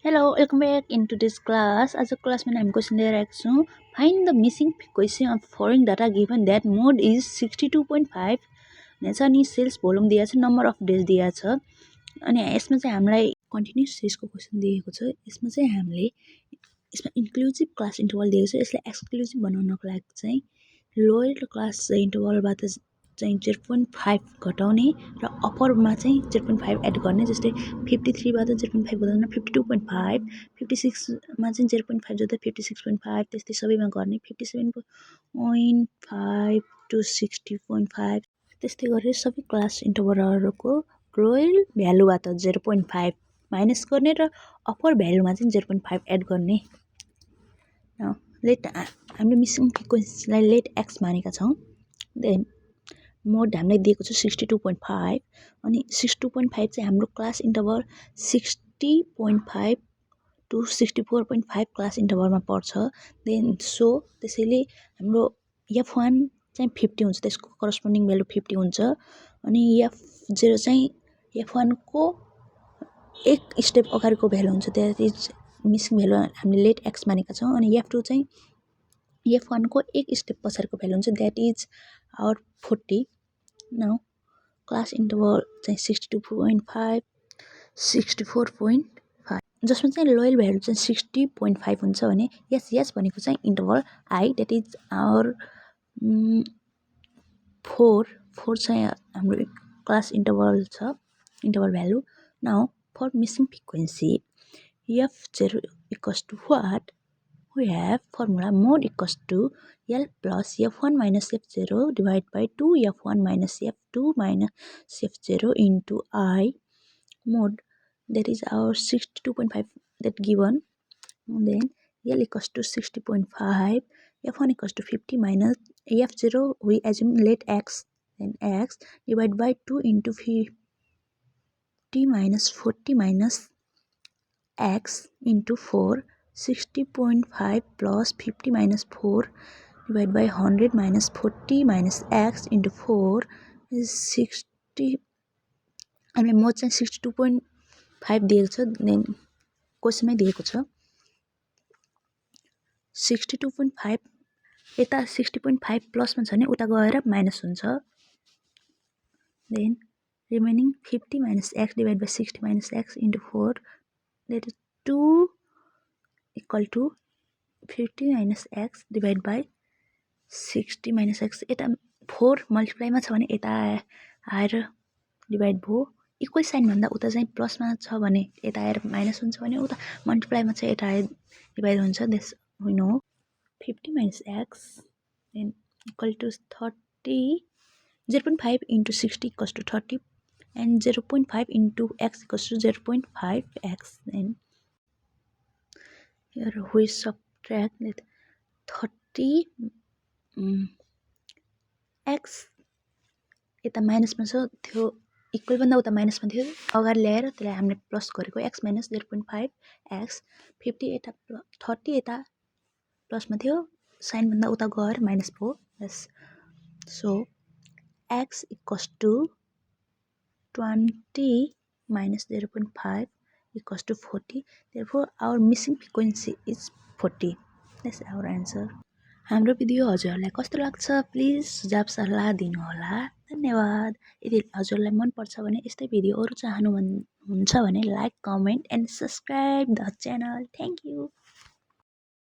Hello, welcome back in today's class. As a class में हामी question लिएर आएको छौं. Find the missing frequency of following data given that mode is 62.5 नेछ अनि sales volume दिएको छ, नम्बर अफ डेज दिएको छ. अनि यसमा चाहिँ हामीलाई कन्टिन्युअस सिरिजको क्वेशन दिएको छ. यसमा चाहिँ हामीले यसमा इन्क्लुसिभ क्लास इन्टरभल दिएको छ. यसलाई एक्सक्लुसिभ बनाउनको लागि चाहिँ लोयर क्लास इन्टरभलबाट चाहिँ 0.5 घटाउने र अप्परमा चाहिँ 0.5 एड गर्ने. जस्तै 53 बाट 0.5 घटाउन 52.5, 56 मा चाहिँ 0.5 जोड्दा 56.5, त्यस्तै सबैमा गर्ने 57.5 to 60.5, त्यस्तै गरेर सबै क्लास इन्टरभलहरुको लोयर भ्यालुबाट 0.5 माइनस गर्ने र अप्पर भ्यालुमा चाहिँ 0.5 एड गर्ने. लेट हामीले मिसिङ फ्रिक्वेन्सीलाई लेट एक्स मानेका छौं. देन मोड हामीलाई दिएको छ 62.5 अनि 62.5 चाहिँ हाम्रो क्लास इन्टरभल 60.5 to 64.5 क्लास इन्टरभलमा पर्छ. देन सो त्यसैले हाम्रो f1 चाहिँ 50 हुन्छ, त्यसको करस्पोन्डिङ भ्यालु 50 हुन्छ. अनि f0 चाहिँ f1 को एक स्टेप अगाडिको भ्यालु हुन्छ. द्याट इज मिसिङ भ्यालु हामीले लेट एक्स मानेका छौं. अनि f2 चाहिँ f1 को एक स्टेप पछाडिको भ्यालु हुन्छ. That is our 40. Now class interval चाहिँ 62.5 64.5 जसमा चाहिँ लोयल भ्यालु चाहिँ 60.5 हुन्छ भने यस भनेको चाहिँ interval i, that is our 4 चाहिँ हाम्रो क्लास इन्टरभल छ, interval value. Now for missing frequency f0 equals to what? We have formula mode equals to L plus f1 minus f0 divided by 2 f1 minus f2 minus f0 into I mode, that is our 62.5 that given. And then L equals to 60.5, f1 equals to 50 minus f0 we assume let x, then x divided by 2 into 50 minus 40 minus x into 4, 60.5 plus 50 minus 4 divided by 100 minus 40 minus x into 4 is 60. हामीले मोड चाहिँ 62.5 दिएको छ. Then क्वेशनमै दिएको छ 62.5 यता 60.5 प्लसमा छ भने उता गएर माइनस हुन्छ. Then remaining 50 minus x divided by 60 minus x into 4, that is 2 equal to 50 minus x divided by 60 minus x. यता 4 मल्टिप्लाईमा छ भने यता आएर डिभाइड भयो. इक्वल साइन भन्दा उता चाहिँ प्लसमा छ भने यता आएर माइनस हुन्छ भने उता मल्टिप्लाईमा चाहिँ यता आएर डिभाइड हुन्छ. This we know 50 minus x then equal to 30. 0.5 into 60 equals to 30 and 0.5 into x equals to 0.5x. Then here we subtract that 30 x यता माइनसमा छ, थियो इक्वल भन्दा उता माइनसमा थियो, अगाडि ल्याएर त्यसलाई हामीले प्लस गरेको x minus 0.5 x. 50 यता 30 यता प्लसमा थियो, साइन भन्दा उता गएर माइनस भयो. यस, so x equals to 20 minus 0.5 equals to 40. Therefore our missing frequency is 40. That's our answer. हाम्रो भिडियो हजुरहरूलाई कस्तो लाग्छ प्लिज सुझाव सल्लाह दिनुहोला. धन्यवाद. यदि हजुरलाई मन पर्छ भने यस्तै भिडियो अरु चाहनुहुन्छ भने like, comment and subscribe the channel. Thank you.